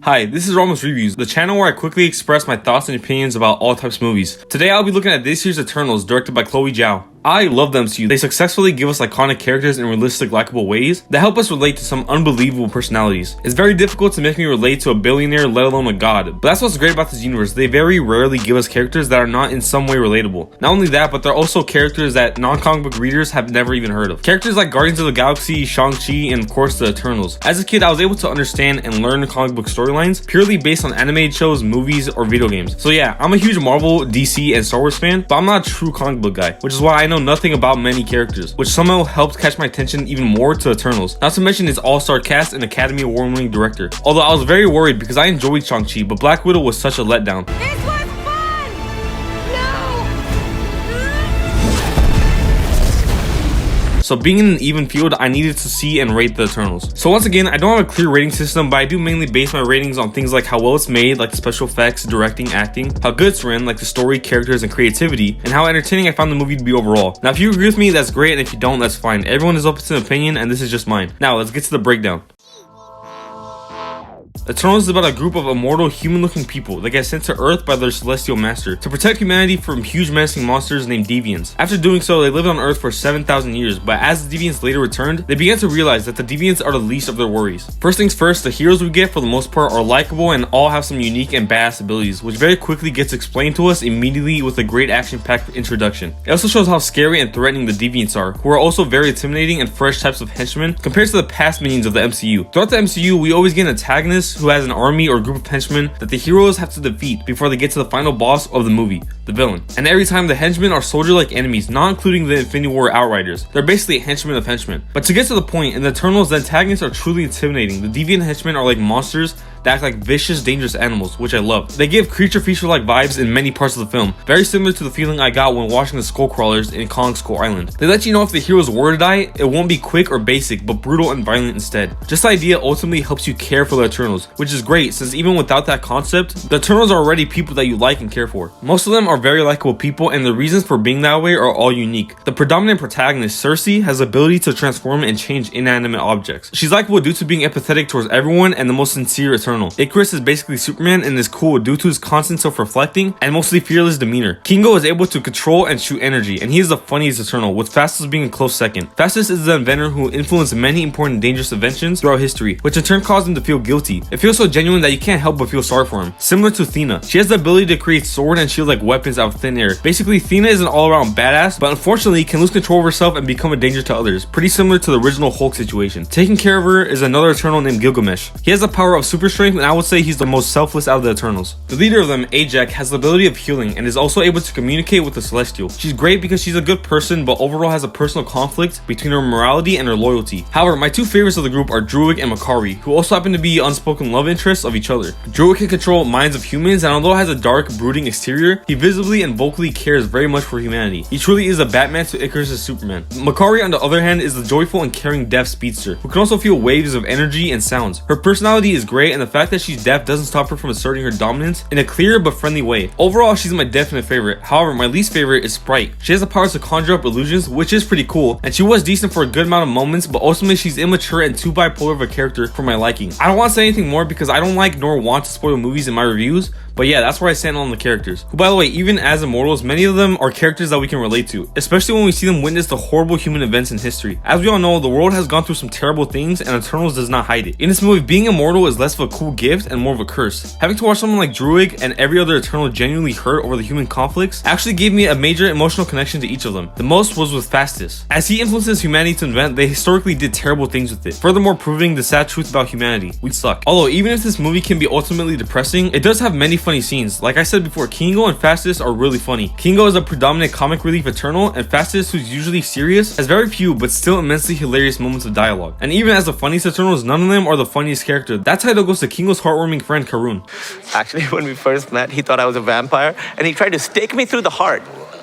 Hi, this is Ramos Reviews, the channel where I quickly express my thoughts and opinions about all types of movies. Today I'll be looking at this year's Eternals, directed by Zhao. I love the MCU. They successfully give us iconic characters in realistic, likable ways that help us relate to some unbelievable personalities. It's very difficult to make me relate to a billionaire, let alone a god, but that's what's great about this universe. They very rarely give us characters that are not in some way relatable. Not only that, but they're also characters that non-comic book readers have never even heard of. Characters like Guardians of the Galaxy, Shang-Chi, and of course the Eternals. As a kid, I was able to understand and learn comic book storylines purely based on animated shows, movies, or video games. So yeah, I'm a huge Marvel, DC, and Star Wars fan, but I'm not a true comic book guy, which is why I know nothing about many characters, which somehow helped catch my attention even more to Eternals. Not to mention its all-star cast and Academy Award-winning director. Although I was very worried because I enjoyed Shang-Chi, but Black Widow was such a letdown. This was fun! No! So being in an even field, I needed to see and rate the Eternals. So once again, I don't have a clear rating system, but I do mainly base my ratings on things like how well it's made, like the special effects, directing, acting, how good it's written, like the story, characters, and creativity, and how entertaining I found the movie to be overall. Now if you agree with me, that's great, and if you don't, that's fine. Everyone is open to an opinion, and this is just mine. Now let's get to the breakdown. Eternals is about a group of immortal human-looking people that get sent to Earth by their celestial master to protect humanity from huge menacing monsters named Deviants. After doing so, they lived on Earth for 7,000 years, but as the Deviants later returned, they began to realize that the Deviants are the least of their worries. First things first, the heroes we get for the most part are likable and all have some unique and badass abilities, which very quickly gets explained to us immediately with a great action-packed introduction. It also shows how scary and threatening the Deviants are, who are also very intimidating and fresh types of henchmen compared to the past minions of the MCU. Throughout the MCU, we always get an antagonist who has an army or group of henchmen that the heroes have to defeat before they get to the final boss of the movie, the villain. And every time the henchmen are soldier-like enemies, not including the Infinity War Outriders. They're basically henchmen of henchmen. But to get to the point, in the Eternals, the antagonists are truly intimidating. The deviant henchmen are like monsters that act like vicious, dangerous animals, which I love. They give creature feature-like vibes in many parts of the film, very similar to the feeling I got when watching the Skullcrawlers in Kong Skull Island. They let you know if the heroes were to die, it won't be quick or basic, but brutal and violent instead. Just the idea ultimately helps you care for the Eternals, which is great since even without that concept, the Eternals are already people that you like and care for. Most of them are very likable people, and the reasons for being that way are all unique. The predominant protagonist, Cersei, has the ability to transform and change inanimate objects. She's likable due to being empathetic towards everyone and the most sincere Eternal. Icarus is basically Superman and is cool due to his constant self-reflecting and mostly fearless demeanor. Kingo is able to control and shoot energy, and he is the funniest Eternal, with Phastos being a close second. Phastos is the inventor who influenced many important dangerous inventions throughout history, which in turn caused him to feel guilty. It feels so genuine that you can't help but feel sorry for him. Similar to Athena, she has the ability to create sword and shield-like weapons out of thin air. Basically, Athena is an all-around badass, but unfortunately can lose control of herself and become a danger to others, pretty similar to the original Hulk situation. Taking care of her is another Eternal named Gilgamesh. He has the power of super strength, and I would say he's the most selfless out of the Eternals. The leader of them, Ajak, has the ability of healing and is also able to communicate with the Celestial. She's great because she's a good person, but overall has a personal conflict between her morality and her loyalty. However, my two favorites of the group are Druig and Makari, who also happen to be unspoken love interests of each other. Druig can control minds of humans, and although has a dark, brooding exterior, he visibly and vocally cares very much for humanity. He truly is a Batman to Icarus' Superman. Makari, on the other hand, is the joyful and caring deaf speedster, who can also feel waves of energy and sounds. Her personality is great, and the fact that she's deaf doesn't stop her from asserting her dominance in a clear but friendly way. Overall, she's my definite favorite. However, my least favorite is Sprite. She has the power to conjure up illusions, which is pretty cool, and she was decent for a good amount of moments, but ultimately she's immature and too bipolar of a character for my liking. I don't want to say anything more because I don't like nor want to spoil movies in my reviews, but yeah, that's where I stand on the characters, who by the way, even as immortals, many of them are characters that we can relate to, especially when we see them witness the horrible human events in history. As we all know, the world has gone through some terrible things, and Eternals does not hide it. In this movie, being immortal is less of a cool gift and more of a curse. Having to watch someone like Druig and every other Eternal genuinely hurt over the human conflicts actually gave me a major emotional connection to each of them. The most was with Phastos. As he influences humanity to invent, they historically did terrible things with it, furthermore proving the sad truth about humanity: we suck. Although even if this movie can be ultimately depressing, it does have many funny scenes. Like I said before, Kingo and Phastos are really funny. Kingo is a predominant comic relief Eternal, and Phastos, who's usually serious, has very few but still immensely hilarious moments of dialogue. And even as the funniest Eternals, none of them are the funniest character. That title goes to Kingo's heartwarming friend Karun. Actually, when we first met, he thought I was a vampire, and he tried to stake me through the heart.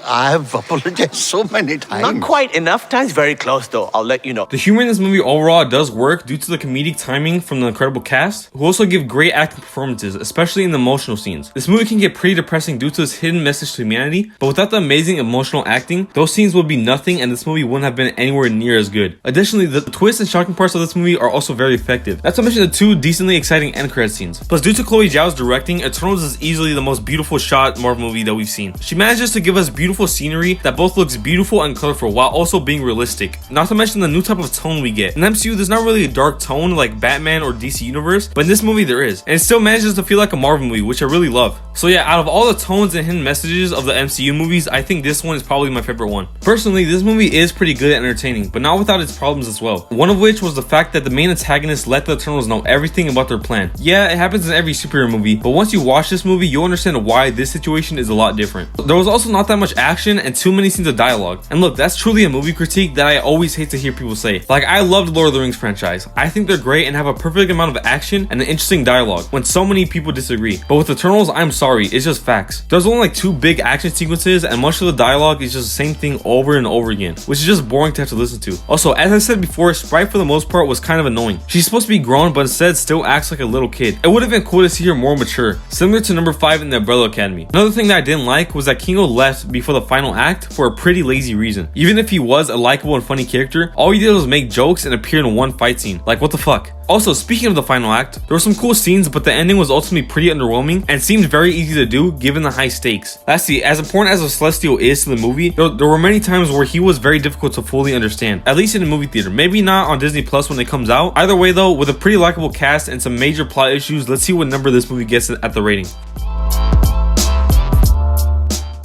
I've apologized so many times. Not quite enough times. Very close though. I'll let you know. The humor in this movie overall does work due to the comedic timing from the incredible cast, who also give great acting performances, especially in the emotional scenes. This movie can get pretty depressing due to its hidden message to humanity, but without the amazing emotional acting, those scenes would be nothing and this movie wouldn't have been anywhere near as good. Additionally, the twists and shocking parts of this movie are also very effective. Not to mention the two decently exciting end credit scenes. Plus, due to Chloe Zhao's directing, Eternals is easily the most beautiful shot Marvel movie that we've seen. She manages to give us beautiful scenery that both looks beautiful and colorful while also being realistic. Not to mention the new type of tone we get. In the MCU, there's not really a dark tone like Batman or DC Universe, but in this movie there is. And it still manages to feel like a Marvel movie, which I really love. So yeah, out of all the tones and hidden messages of the MCU movies, I think this one is probably my favorite one. Personally, this movie is pretty good and entertaining, but not without its problems as well. One of which was the fact that the main antagonist let the Eternals know everything about their plan. Yeah, it happens in every superhero movie, but once you watch this movie, you'll understand why this situation is a lot different. There was also not that much action and too many scenes of dialogue. And look, that's truly a movie critique that I always hate to hear people say. Like, I love the Lord of the Rings franchise. I think they're great and have a perfect amount of action and an interesting dialogue when so many people disagree. But with Eternals, I'm sorry, it's just facts. There's only like 2 big action sequences and much of the dialogue is just the same thing over and over again, which is just boring to have to listen to. Also, as I said before, Sprite for the most part was kind of annoying. She's supposed to be grown, but instead still acts like a little kid. It would have been cool to see her more mature, similar to number 5 in the Umbrella Academy. Another thing that I didn't like was that Kingo left before the final act for a pretty lazy reason. Even if he was a likable and funny character, all he did was make jokes and appear in one fight scene. Like, what the fuck? Also, speaking of the final act, there were some cool scenes, but the ending was ultimately pretty underwhelming and seemed very easy to do given the high stakes. Lastly, as important as the Celestial is to the movie, there were many times where he was very difficult to fully understand, at least in the movie theater. Maybe not on Disney Plus when it comes out. Either way though, with a pretty likable cast and some major plot issues, let's see what number this movie gets at the rating.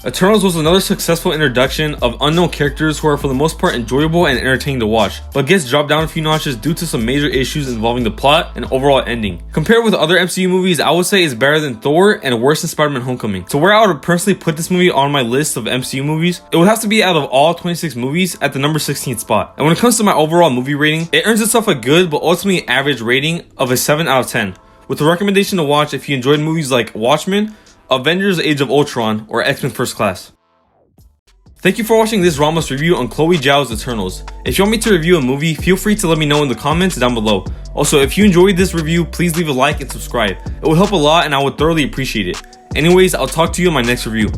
Eternals was another successful introduction of unknown characters who are for the most part enjoyable and entertaining to watch, but gets dropped down a few notches due to some major issues involving the plot and overall ending. Compared with other MCU movies, I would say it's better than Thor and worse than Spider-Man Homecoming. So where I would personally put this movie on my list of MCU movies, it would have to be out of all 26 movies at the number 16th spot. And when it comes to my overall movie rating, it earns itself a good but ultimately average rating of a 7 out of 10, with a recommendation to watch if you enjoyed movies like Watchmen, Avengers Age of Ultron, or X-Men First Class. Thank you for watching this Ramos review on Chloe Zhao's Eternals. If you want me to review a movie, feel free to let me know in the comments down below. Also, if you enjoyed this review, please leave a like and subscribe. It would help a lot and I would thoroughly appreciate it. Anyways, I'll talk to you in my next review.